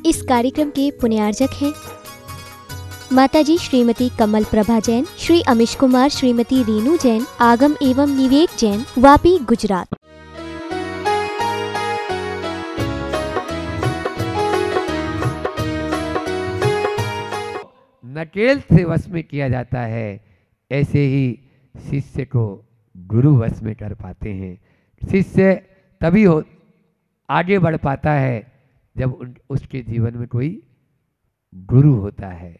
इस कार्यक्रम के पुण्यार्जक हैं माताजी श्रीमती कमल प्रभा जैन, श्री अमिश कुमार, श्रीमती रीनू जैन, आगम एवं निवेक जैन, वापी, गुजरात। नकेल से वश में किया जाता है, ऐसे ही शिष्य को गुरु वश में कर पाते हैं। शिष्य तभी आगे बढ़ पाता है जब उसके जीवन में कोई गुरु होता है।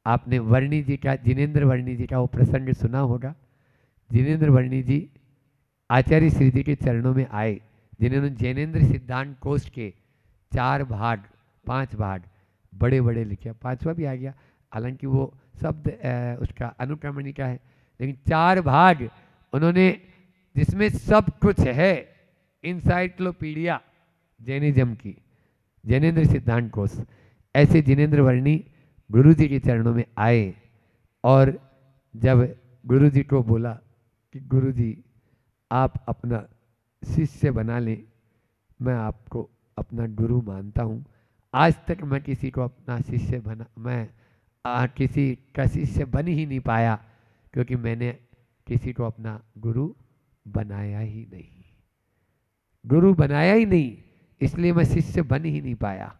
आपने वर्णी जी का, जिनेंद्र वर्णी जी का वो प्रसंग सुना होगा। जिनेंद्र वर्णी जी आचार्य श्री जी के चरणों में आए, जिन्होंने जैनेन्द्र सिद्धांत कोश के 4 भाग 5 भाग बड़े बड़े लिखे, 5वां भी आ गया, हालांकि वो शब्द उसका अनुक्रमणिका है, लेकिन 4 भाग उन्होंने, जिसमें सब कुछ है, इंसाइक्लोपीडिया जैनिज्म की, जैनेन्द्र सिद्धांत कोश। ऐसे जिनेंद्र वर्णी गुरु जी के चरणों में आए और जब गुरु जी को बोला कि गुरु जी आप अपना शिष्य बना लें, मैं आपको अपना गुरु मानता हूँ। आज तक मैं किसी को अपना शिष्य बना, मैं किसी का शिष्य बन ही नहीं पाया, क्योंकि मैंने किसी को अपना गुरु बनाया ही नहीं, गुरु बनाया ही नहीं, इसलिए मैं शिष्य बन ही नहीं पाया।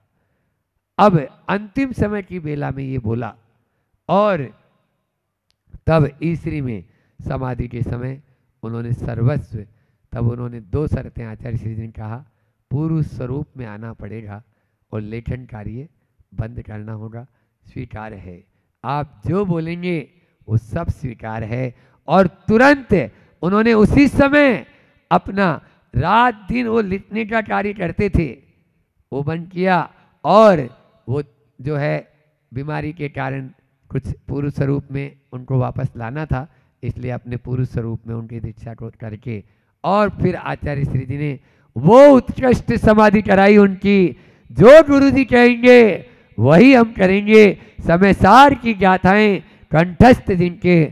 अब अंतिम समय की बेला में ये बोला, और तब ईश्वरी में समाधि के समय उन्होंने सर्वस्व, तब उन्होंने 2 शर्तें आचार्य श्री जी ने कहा, पूर्व स्वरूप में आना पड़ेगा और लेखन कार्य बंद करना होगा। स्वीकार है, आप जो बोलेंगे वो सब स्वीकार है। और तुरंत उन्होंने उसी समय अपना रात दिन वो लिखने का कार्य करते थे वो बंद किया, और वो जो है बीमारी के कारण कुछ पूर्व स्वरूप में उनको वापस लाना था, इसलिए अपने पूर्व स्वरूप में उनकी दीक्षा को करके, और फिर आचार्य श्री जी ने वो उत्कृष्ट समाधि कराई उनकी, जो गुरु जी कहेंगे वही हम करेंगे। समय सार की गाथाएं कंठस्थ जिनके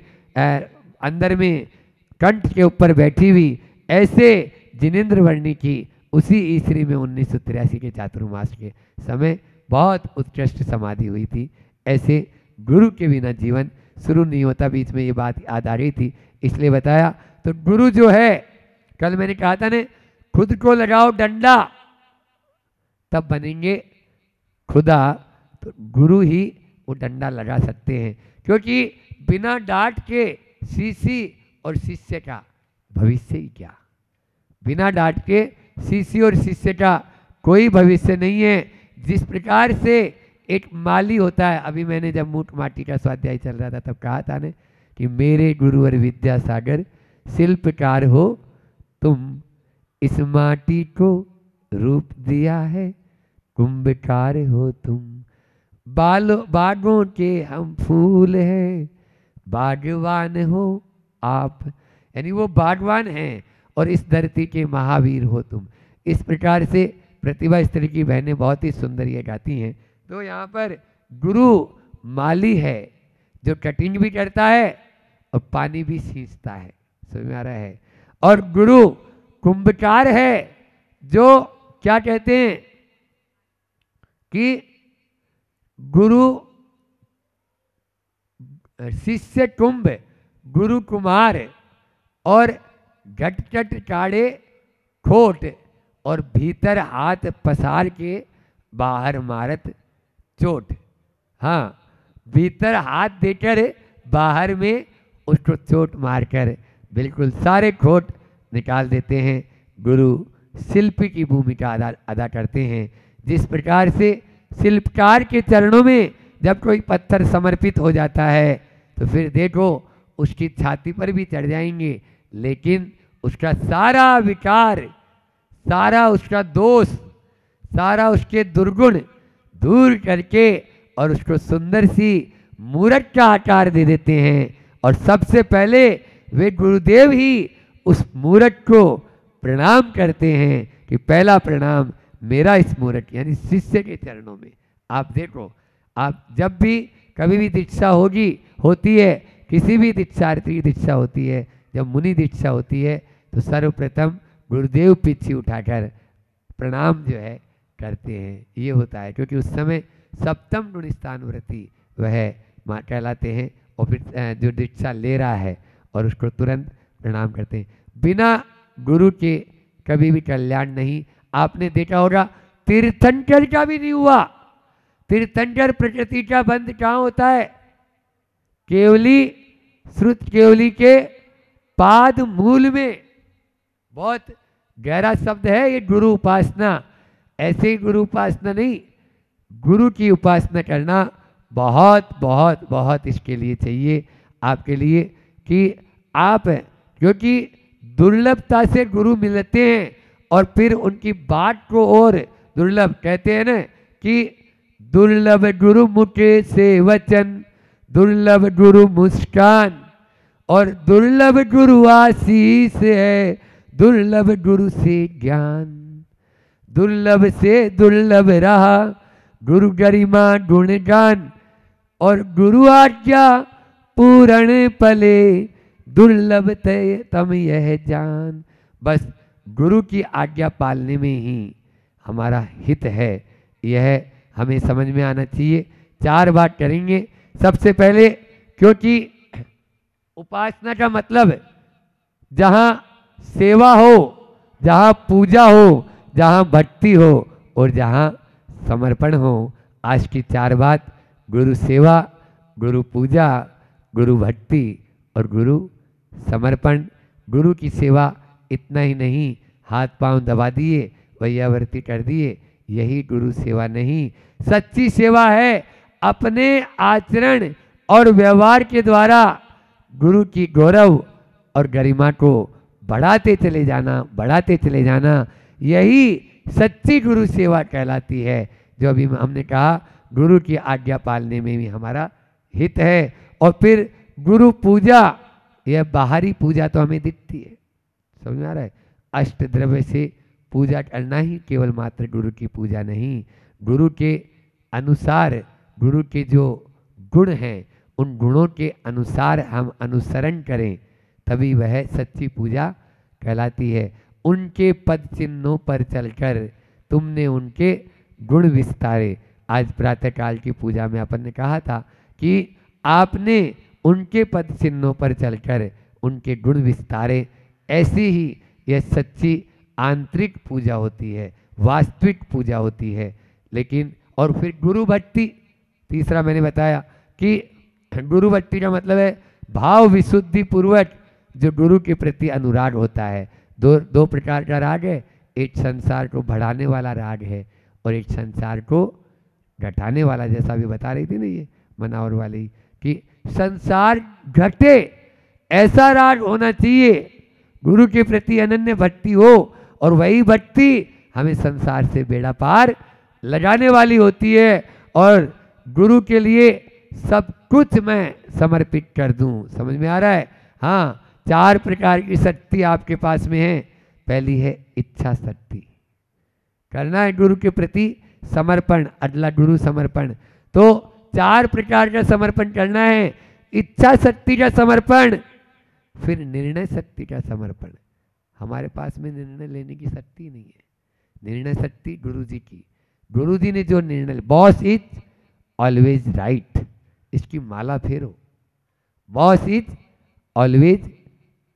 अंदर में कंठ के ऊपर बैठी हुई, ऐसे जिनेंद्र वर्णी की उसी ईश्वरी में 1983 के चातुर्मास के समय बहुत उत्कृष्ट समाधि हुई थी। ऐसे गुरु के बिना जीवन शुरू नहीं होता। बीच में ये बात याद आ रही थी, इसलिए बताया। तो गुरु जो है, कल मैंने कहा था ने, खुद को लगाओ डंडा तब बनेंगे खुदा। तो गुरु ही वो डंडा लगा सकते हैं, क्योंकि बिना डांट के शिष्य और शिष्य का भविष्य ही क्या, बिना डांट के शिष्य और शिष्य का कोई भविष्य नहीं है। जिस प्रकार से एक माली होता है, अभी मैंने जब मूठ माटी का स्वाध्याय चल रहा था तब कहा था ने कि मेरे गुरुवर विद्यासागर शिल्पकार हो तुम, इस माटी को रूप दिया है कुंभकार हो तुम, बागों के हम फूल हैं बागवान हो आप, यानी वो बागवान हैं और इस धरती के महावीर हो तुम। इस प्रकार से प्रतिभा स्त्री की बहनें बहुत ही सुंदर ये गाती हैं। तो यहाँ पर गुरु माली है जो कटिंग भी करता है और पानी भी सींचता है, समझ में आ रहा है। और गुरु कुंभकार है जो क्या कहते हैं कि गुरु शिष्य कुंभ, गुरु कुमार, और घटघट काढ़े खोट, और भीतर हाथ पसार के बाहर मारत चोट। हाँ, भीतर हाथ देकर बाहर में उसको चोट मारकर बिल्कुल सारे खोट निकाल देते हैं। गुरु शिल्पी की भूमिका अदा करते हैं। जिस प्रकार से शिल्पकार के चरणों में जब कोई पत्थर समर्पित हो जाता है तो फिर देखो उसकी छाती पर भी चढ़ जाएंगे, लेकिन उसका सारा विकार, सारा उसका दोष, सारा उसके दुर्गुण दूर करके और उसको सुंदर सी मूरत का आकार दे देते हैं। और सबसे पहले वे गुरुदेव ही उस मूरत को प्रणाम करते हैं कि पहला प्रणाम मेरा इस मूरत यानी शिष्य के चरणों में। आप देखो, आप जब भी कभी भी दीक्षा होती है, किसी भी दीक्षार्थी की दीक्षा होती है, जब मुनि दीक्षा होती है तो सर्वप्रथम गुरुदेव पीछे उठाकर प्रणाम जो है करते हैं। ये होता है क्योंकि उस समय सप्तम गुण स्थान व्रती वह माँ कहलाते हैं। और फिर जो दीक्षा ले रहा है और उसको तुरंत प्रणाम करते हैं। बिना गुरु के कभी भी कल्याण नहीं। आपने देखा होगा तीर्थंकर का भी नहीं हुआ। तीर्थंकर प्रकृति का बंध कहाँ होता है? केवली श्रुत केवली के पाद मूल में। बहुत गहरा शब्द है ये गुरु उपासना। ऐसे ही गुरु उपासना नहीं, गुरु की उपासना करना बहुत बहुत बहुत इसके लिए चाहिए आपके लिए कि आप, क्योंकि दुर्लभता से गुरु मिलते हैं और फिर उनकी बात को और दुर्लभ कहते हैं ना कि दुर्लभ गुरु मुखे से वचन, दुर्लभ गुरु मुस्कान और दुर्लभ गुरु आशीष है, दुर्लभ गुरु से ज्ञान। दुर्लभ से दुर्लभ रहा गुरु गरिमा गुणगान और गुरु आज्ञा पूर्ण पले, दुर्लभ तम यह जान। बस गुरु की आज्ञा पालने में ही हमारा हित है, यह हमें समझ में आना चाहिए। 4 बात करेंगे। सबसे पहले, क्योंकि उपासना का मतलब जहाँ सेवा हो, जहाँ पूजा हो, जहाँ भक्ति हो और जहाँ समर्पण हो। आज की 4 बात, गुरु सेवा, गुरु पूजा, गुरु भक्ति और गुरु समर्पण। गुरु की सेवा इतना ही नहीं, हाथ पांव दबा दिए, वैयावर्ती कर दिए, यही गुरु सेवा नहीं। सच्ची सेवा है अपने आचरण और व्यवहार के द्वारा गुरु की गौरव और गरिमा को बढ़ाते चले जाना, बढ़ाते चले जाना। यही सच्ची गुरु सेवा कहलाती है। जो अभी हमने कहा, गुरु की आज्ञा पालने में भी हमारा हित है। और फिर गुरु पूजा, यह बाहरी पूजा तो हमें दिखती है, समझ में आ रहा है? अष्ट द्रव्य से पूजा करना ही केवल मात्र गुरु की पूजा नहीं। गुरु के अनुसार, गुरु के जो गुण हैं, उन गुणों के अनुसार हम अनुसरण करें, तभी वह सच्ची पूजा कहलाती है। उनके पद चिन्हों पर चलकर तुमने उनके गुण विस्तारे। आज प्रातःकाल की पूजा में अपन ने कहा था कि आपने उनके पद चिन्हों पर चलकर उनके गुण विस्तारे। ऐसी ही यह सच्ची आंतरिक पूजा होती है, वास्तविक पूजा होती है। लेकिन और फिर गुरु भक्ति, तीसरा मैंने बताया कि गुरु भक्ति का मतलब है भाव विशुद्धि पूर्वक जो गुरु के प्रति अनुराग होता है। दो प्रकार का राग है, एक संसार को बढ़ाने वाला राग है और एक संसार को घटाने वाला, जैसा भी बता रही थी ना ये मनावर वाली, कि संसार घटे ऐसा राग होना चाहिए, गुरु के प्रति अनन्य भक्ति हो और वही भक्ति हमें संसार से बेड़ा पार लगाने वाली होती है। और गुरु के लिए सब कुछ मैं समर्पित कर दूं। समझ में आ रहा है? हाँ, 4 प्रकार की शक्ति आपके पास में है। पहली है इच्छा शक्ति, करना है गुरु के प्रति समर्पण, अगला गुरु समर्पण। तो 4 प्रकार का समर्पण करना है। इच्छा शक्ति का समर्पण, फिर निर्णय शक्ति का समर्पण। हमारे पास में निर्णय लेने की शक्ति नहीं है, निर्णय शक्ति गुरु जी की। गुरु जी ने जो निर्णय, बॉस इज ऑलवेज राइट, इसकी माला फेरो, बॉस इज ऑलवेज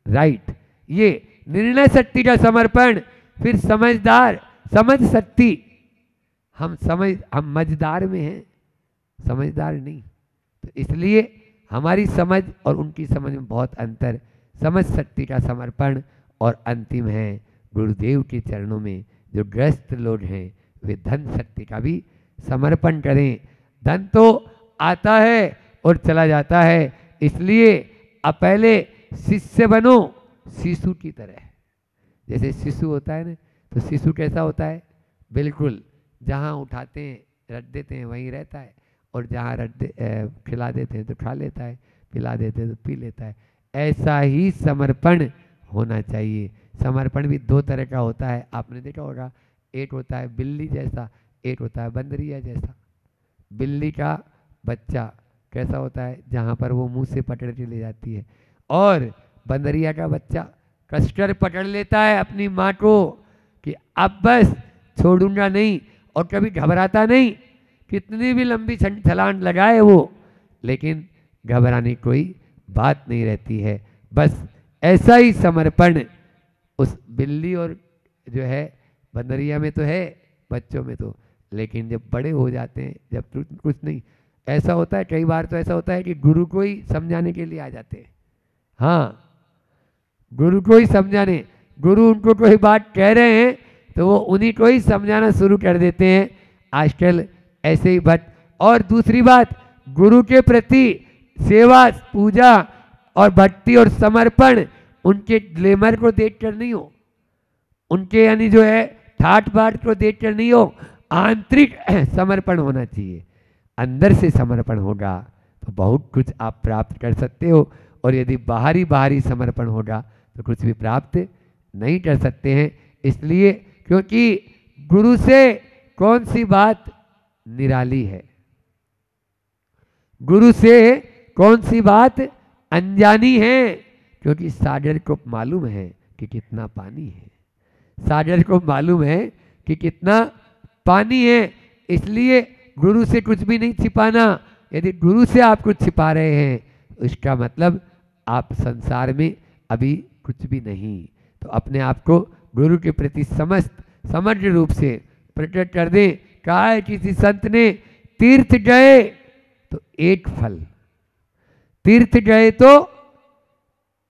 राइट, ये निर्णय शक्ति का समर्पण। फिर समझदार, समझ शक्ति, हम मझदार में हैं, समझदार नहीं। तो इसलिए हमारी समझ और उनकी समझ में बहुत अंतर। समझ शक्ति का समर्पण। और अंतिम है गुरुदेव के चरणों में जो ग्रस्त लोग हैं वे धन शक्ति का भी समर्पण करें। धन तो आता है और चला जाता है, इसलिए अब पहले शिष्य बनो शिशु की तरह। जैसे शिशु होता है ना, तो शिशु कैसा होता है? बिल्कुल जहाँ उठाते हैं रख देते हैं वहीं रहता है, और जहाँ खिला देते हैं तो खा लेता है, पिला देते हैं तो पी लेता है। ऐसा ही समर्पण होना चाहिए। समर्पण भी 2 तरह का होता है, आपने देखा होगा। एक होता है बिल्ली जैसा, एक होता है बंदरिया जैसा। बिल्ली का बच्चा कैसा होता है? जहाँ पर वो मुंह से पकड़ के ले जाती है, और बंदरिया का बच्चा कसकर पकड़ लेता है अपनी माँ को कि अब बस छोड़ूंगा नहीं, और कभी घबराता नहीं, कितनी भी लंबी छलांग लगाए वो, लेकिन घबराने की कोई बात नहीं रहती है। बस ऐसा ही समर्पण उस बिल्ली और जो है बंदरिया में तो है, बच्चों में तो, लेकिन जब बड़े हो जाते हैं, जब कुछ नहीं, ऐसा होता है कई बार, तो ऐसा होता है कि गुरु को ही समझाने के लिए आ जाते हैं। हाँ, गुरु को ही समझाने, गुरु उनको कोई बात कह रहे हैं तो वो उन्हीं को ही समझाना शुरू कर देते हैं आजकल ऐसे ही भक्त। और दूसरी बात, गुरु के प्रति सेवा, पूजा और भक्ति और समर्पण उनके ग्लैमर को देखकर नहीं हो, उनके यानी जो है ठाट बाट को देखकर नहीं हो, आंतरिक समर्पण होना चाहिए। अंदर से समर्पण होगा तो बहुत कुछ आप प्राप्त कर सकते हो, और यदि बाहरी समर्पण होगा तो कुछ भी प्राप्त नहीं कर सकते हैं। इसलिए क्योंकि गुरु से कौन सी बात निराली है, गुरु से कौन सी बात अनजानी है, क्योंकि सागर को मालूम है कि कितना पानी है, सागर को मालूम है कि कितना पानी है। इसलिए गुरु से कुछ भी नहीं छिपाना। यदि गुरु से आप कुछ छिपा रहे हैं तो इसका मतलब आप संसार में अभी कुछ भी नहीं। तो अपने आप को गुरु के प्रति समग्र रूप से प्रकट कर दें। कहा है किसी संत ने, तीर्थ गए तो एक फल, तीर्थ गए तो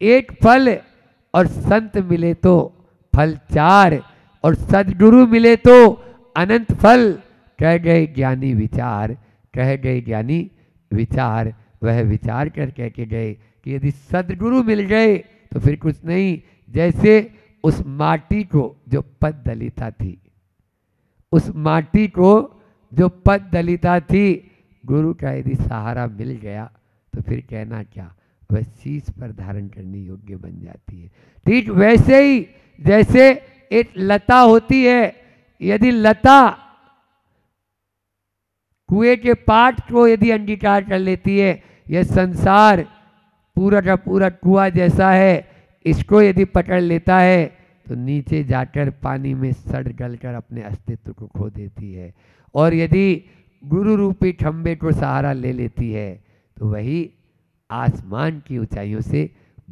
एक फल, और संत मिले तो फल चार, और सदगुरु मिले तो अनंत फल। कह गए ज्ञानी विचार, कह गए ज्ञानी विचार, वह विचार कर कह के गए कि यदि सदगुरु मिल गए तो फिर कुछ नहीं। जैसे उस माटी को जो पद दलिता थी, उस माटी को जो पद दलिता थी, गुरु का यदि सहारा मिल गया तो फिर कहना क्या, वह शीश पर धारण करने योग्य बन जाती है। ठीक वैसे ही जैसे एक लता होती है, यदि लता कुएं के पाट को यदि अंगीकार कर लेती है, यह संसार पूरा का पूरा कुआं जैसा है, इसको यदि पकड़ लेता है तो नीचे जाकर पानी में सड़ गलकर अपने अस्तित्व को खो देती है। और यदि गुरु रूपी खंबे को सहारा ले लेती है तो वही आसमान की ऊंचाइयों से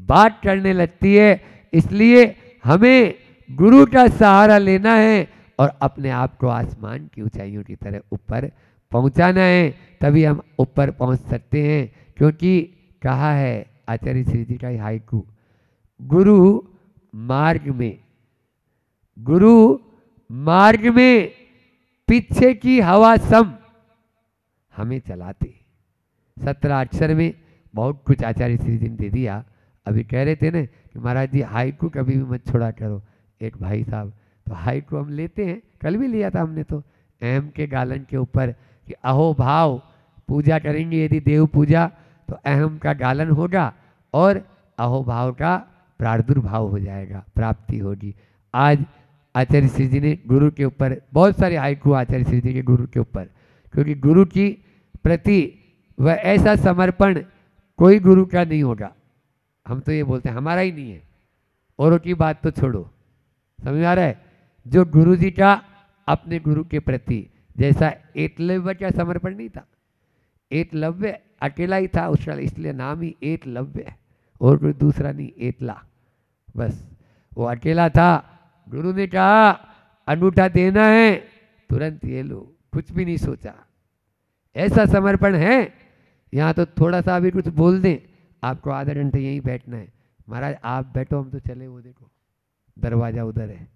बात करने लगती है। इसलिए हमें गुरु का सहारा लेना है और अपने आप को आसमान की ऊंचाइयों की तरह ऊपर पहुंचाना है, तभी हम ऊपर पहुंच सकते हैं। क्योंकि कहा है आचार्य श्री जी का हाइकू, गुरु मार्ग में, गुरु मार्ग में पीछे की हवा सम हमें चलाते। 17 अक्षर में बहुत कुछ आचार्य श्री जी ने दे दिया। अभी कह रहे थे ना कि महाराज जी हाइकू कभी भी मत छोड़ा करो। एक भाई साहब, तो हाइकू हम लेते हैं, कल भी लिया था हमने, तो अहम के गालन के ऊपर कि अहो भाव पूजा करेंगे, यदि देव पूजा तो अहम का गालन होगा और अहो भाव का प्रादुर्भाव हो जाएगा, प्राप्ति होगी। आज आचार्य श्री जी ने गुरु के ऊपर बहुत सारे हाइकू आचार्य श्री जी के गुरु के ऊपर, क्योंकि गुरु की प्रति वह ऐसा समर्पण कोई गुरु का नहीं होगा। हम तो ये बोलते हैं हमारा ही नहीं है, औरों की बात तो छोड़ो, समझ आ रहा है। जो गुरु जी का अपने गुरु के प्रति, जैसा एकलव्य का समर्पण नहीं था, एकलव्य अकेला ही था उसका, इसलिए नाम ही एकलव्य, और कोई दूसरा नहीं, एकला, बस वो अकेला था। गुरु ने कहा अंगूठा देना है, तुरंत ये लो, कुछ भी नहीं सोचा। ऐसा समर्पण है। यहाँ तो थोड़ा सा भी कुछ बोल दें, आपको आधा घंटे यहीं बैठना है। महाराज आप बैठो, हम तो चले, वो देखो दरवाजा उधर है,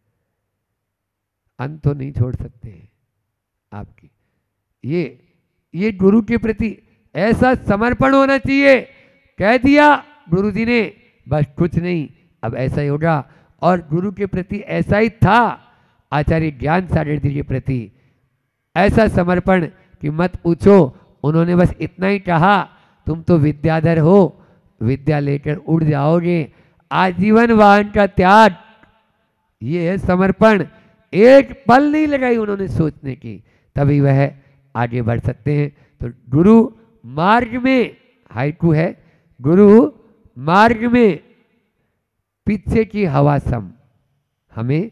अंत तो नहीं छोड़ सकते हैं आपकी। ये गुरु के प्रति ऐसा समर्पण होना चाहिए। कह दिया गुरु जी ने, बस कुछ नहीं, अब ऐसा ही होगा। और गुरु के प्रति ऐसा ही था आचार्य ज्ञान सागर जी के प्रति, ऐसा समर्पण कि मत पूछो। उन्होंने बस इतना ही कहा, तुम तो विद्याधर हो, विद्या लेकर उड़ जाओगे, आजीवन वाहन का त्याग, ये है समर्पण। एक पल नहीं लगाई उन्होंने सोचने की, तभी वह आगे बढ़ सकते हैं। तो गुरु मार्ग में, हाइकू है, गुरु मार्ग में पीछे की हवा सम हमें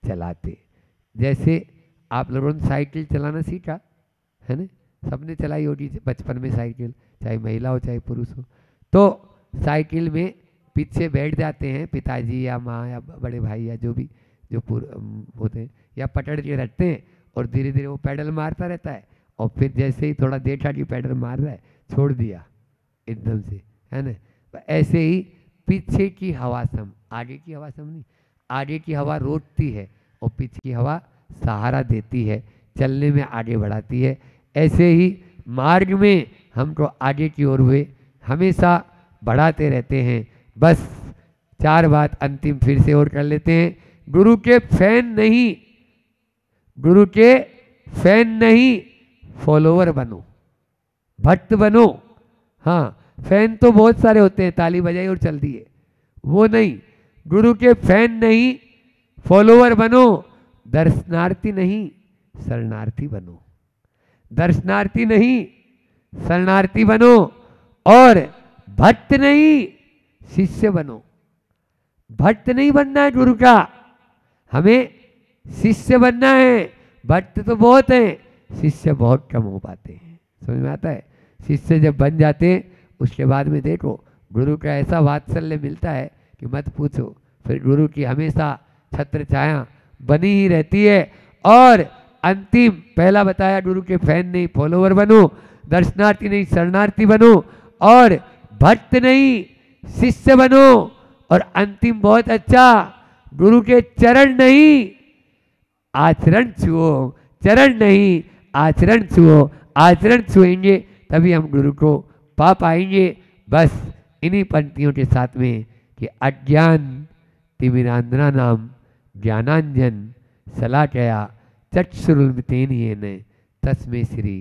चलाते। जैसे आप लोगों ने साइकिल चलाना सीखा है ना, सबने चलाई होगी बचपन में साइकिल, चाहे महिला हो चाहे पुरुष हो। तो साइकिल में पीछे बैठ जाते हैं पिताजी या माँ या बड़े भाई या जो भी जो होते हैं, या पकड़ के रखते हैं और धीरे धीरे वो पैडल मारता रहता है, और फिर जैसे ही थोड़ा देखा कि पैडल मार रहा है छोड़ दिया एकदम से, है ना। ऐसे ही पीछे की हवा सम, आगे की हवा सम नहीं, आगे की हवा रोकती है और पीछे की हवा सहारा देती है, चलने में आगे बढ़ाती है। ऐसे ही मार्ग में हमको आगे की ओर हुए हमेशा बढ़ाते रहते हैं। बस 4 बात अंतिम फिर से और कर लेते हैं। गुरु के फैन नहीं, गुरु के फैन नहीं, फॉलोवर बनो, भक्त बनो। हाँ, फैन तो बहुत सारे होते हैं, ताली बजाई और चल दिए, वो नहीं। गुरु के फैन नहीं, फॉलोवर बनो। दर्शनार्थी नहीं, शरणार्थी बनो। दर्शनार्थी नहीं, शरणार्थी बनो। और भक्त नहीं, शिष्य बनो। भक्त नहीं बनना है गुरु का, हमें शिष्य बनना है। भक्त तो बहुत हैं, शिष्य बहुत कम हो पाते हैं। समझ में आता है? शिष्य जब बन जाते हैं उसके बाद में देखो गुरु का ऐसा वात्सल्य मिलता है कि मत पूछो। फिर गुरु की हमेशा छत्र छाया बनी ही रहती है। और अंतिम पहला बताया, गुरु के फैन नहीं, फॉलोवर बनो। दर्शनार्थी नहीं, शरणार्थी बनो। और भक्त नहीं, शिष्य बनो। और अंतिम बहुत अच्छा, गुरु के चरण नहीं, आचरण छुओ। चरण नहीं, आचरण छुओ। आचरण छुएंगे तभी हम गुरु को पा पाएंगे। बस इन्हीं पंक्तियों के साथ में कि अज्ञान तिमिरांध्रा नाम ज्ञानांजन शलाकया चक्षुरुन्मितेन येन तस्मै श्री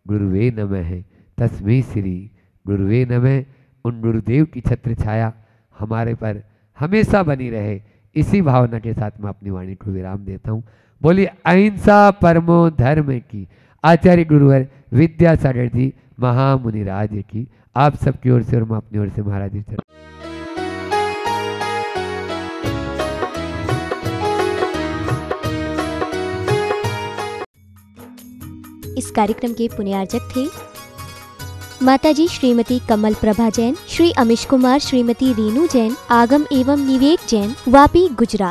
गुरुवे नमः। तस्मै श्री गुरुवे नमः। उन गुरुदेव की छत्र छाया हमारे पर हमेशा बनी रहे, इसी भावना के साथ मैं अपनी वाणी को विराम देता हूँ। बोलिए अहिंसा परमो धर्म की। आचार्य गुरुवर विद्यासागर जी महामुनिराज की। आप सबकी ओर से और मैं अपनी ओर से महाराज जी चरण। इस कार्यक्रम के पुण्यार्चक थे माताजी श्रीमती कमल प्रभा जैन, श्री अमिश कुमार, श्रीमती रीनू जैन, आगम एवं निवेक जैन, वापी, गुजरात।